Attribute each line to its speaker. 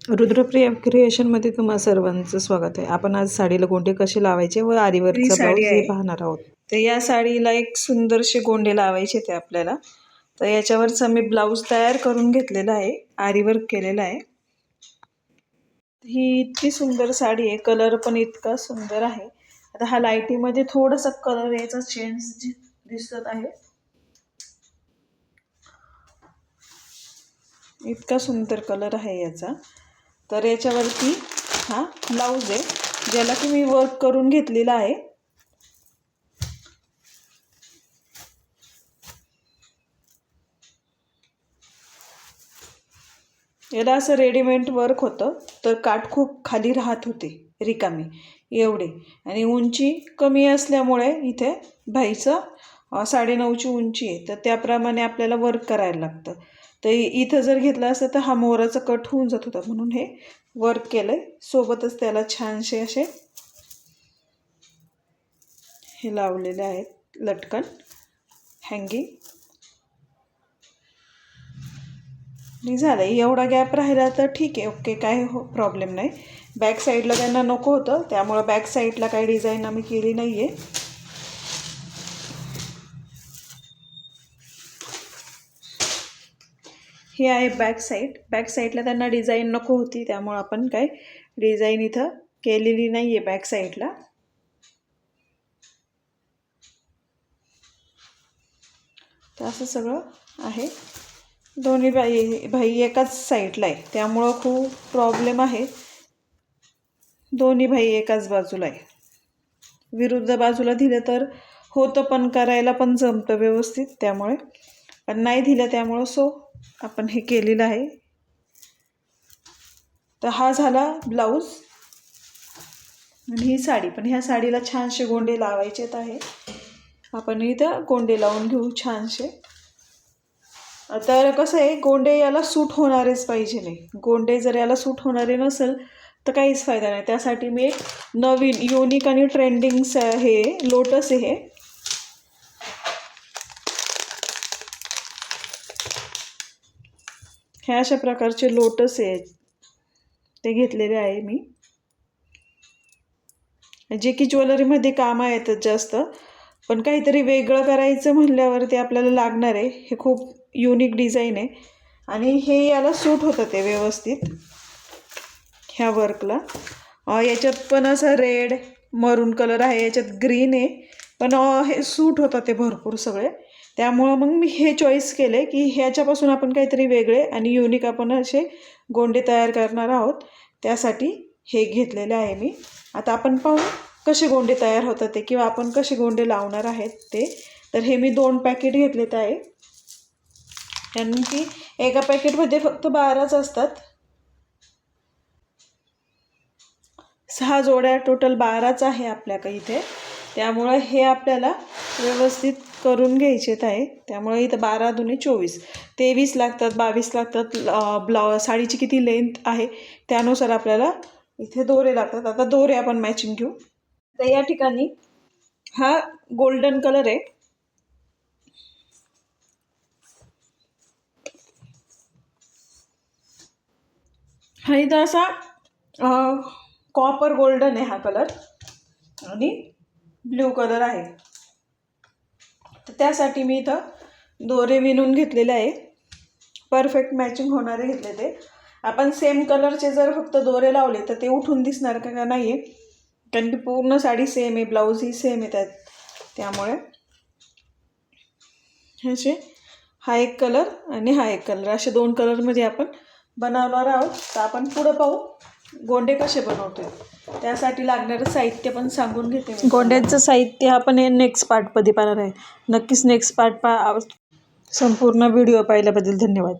Speaker 1: रुद्रप्रिया क्रिएशनमध्ये तुम्हा सर्वांचं स्वागत आहे. आपण आज साडीला गोंडे कसे लावायचे व आरीवर्कचा ब्लाऊज हे पाहणार आहोत. तर या साडीला एक सुंदरसे गोंडे लावायचे ते आपल्याला. तर याच्यावरचा मी ब्लाऊज तयार करून घेतलेला आहे, आरीवर्क केलेला आहे. ही इतकी सुंदर साडी आहे, कलर पण इतका सुंदर आहे. आता हा लाईटीमध्ये थोडासा कलर याचा चेंज दिसत आहे. इतका सुंदर कलर आहे याचा. तर याच्यावरती हा ब्लाऊज आहे, ज्याला की मी वर्क करून घेतलेला आहे. याला असं रेडीमेड वर्क होतं, तर काठ खूप खाली राहत होते रिकामी एवढे, आणि उंची कमी असल्यामुळे इथे भाईचं 9.5ची उंची आहे, तर त्याप्रमाणे आपल्याला वर्क करायला लागतं. तर इथं जर घेतलं असतं तर हा मोराचा कट होऊन जात होता, म्हणून हे वर्क केलंय. सोबतच त्याला छानसे असे हे लावलेले आहेत लटकन, हँगिंग. नाही झालं एवढा गॅप राहिला तर ठीक आहे, ओके, काय प्रॉब्लेम नाही. बॅक साईडला त्यांना नको होतं, त्यामुळं बॅक साईडला काही डिझाईन आम्ही केली नाही आहे. हे आहे बॅक साईडला त्यांना डिझाईन नको होती, त्यामुळं आपण काय डिझाईन इथं केलेली नाही आहे बॅक साईडला. तर असं सगळं आहे. दोन्ही भाई एकाच साईडला आहे, त्यामुळं खूप प्रॉब्लेम आहे. दोन्ही भाई एकाच बाजूला आहे. विरुद्ध बाजूला दिलं तर होतं, पण करायला पण जमतं व्यवस्थित, त्यामुळे. पण नाही दिलं, त्यामुळं आपण हे केलेलं आहे. तर हा झाला ब्लाऊज आणि ही साडी. पण ह्या साडीला छानसे गोंडे लावायचेत आहे. आपण इथं गोंडे लावून घेऊ छानसे. तर कसं आहे, गोंडे याला सूट होणारेच पाहिजे नाही. गोंडे जर याला सूट होणारे नसेल तर काहीच फायदा नाही. त्यासाठी मी एक नवीन युनिक आणि ट्रेंडिंग हे लोटस आहे, हे अशा प्रकारचे लोटस आहेत, ते घेतलेले आहे मी, जे की ज्वेलरीमध्ये कामा येतात जास्त. पण काहीतरी वेगळं करायचं म्हणल्यावरती आपल्याला लागणार आहे. हे खूप युनिक डिझाईन आहे आणि हे याला सूट होतं ते व्यवस्थित ह्या वर्कला. याच्यात पण असं रेड मरून कलर आहे, याच्यात ग्रीन आहे, पण हे सूट होतं ते भरपूर सगळे. त्यामुळं मग मी हे चॉईस केले की ह्याच्यापासून आपण काहीतरी वेगळे आणि युनिक आपण असे गोंडे तयार करणार आहोत. त्यासाठी हे घेतलेले आहे मी. आता आपण पाहू कसे गोंडे तयार होतात ते, किंवा आपण कसे गोंडे लावणार आहेत ते. तर हे मी 2 पॅकेट घेतलेत आहे, कारण की एका पॅकेटमध्ये फक्त 12च असतात. 6 जोड्या टोटल 12च आहे आपल्याकडे इथे. त्यामुळं हे आपल्याला व्यवस्थित करून घ्यायचेत आहे. त्यामुळे इथं 12 दुनी 24, 23 लागतात, 22 लागतात. साडीची किती लेंथ आहे त्यानुसार आपल्याला इथे दोरे लागतात. आता दोरे आपण मॅचिंग घेऊ. तर या ठिकाणी हा गोल्डन कलर आहे, हा इथं असा कॉपर गोल्डन आहे हा कलर, आणि ब्ल्यू कलर आहे. तर त्यासाठी मी इथं दोरे विणून घेतलेले आहे, परफेक्ट मॅचिंग होणारे घेतले ते. आपण सेम कलरचे जर फक्त दोरे लावले तर ते उठून दिसणार का नाही आहे, कारण की पूर्ण साडी सेम आहे, ब्लाऊज ही सेम आहे त्यात. त्यामुळे ह्याचे हा एक कलर आणि हा एक कलर, असे 2 कलरमध्ये आपण बनवणार आहोत. तर आपण पुढं पाहू गोंडे कसे बनवतोय. त्यासाठी लागणारं साहित्य पण सांगून घेते मी. गोंड्यांचं साहित्य आपण हे नेक्स्ट पार्टमध्ये पाहणार आहे. नक्कीच नेक्स्ट पार्ट संपूर्ण व्हिडिओ पाहिल्याबद्दल धन्यवाद.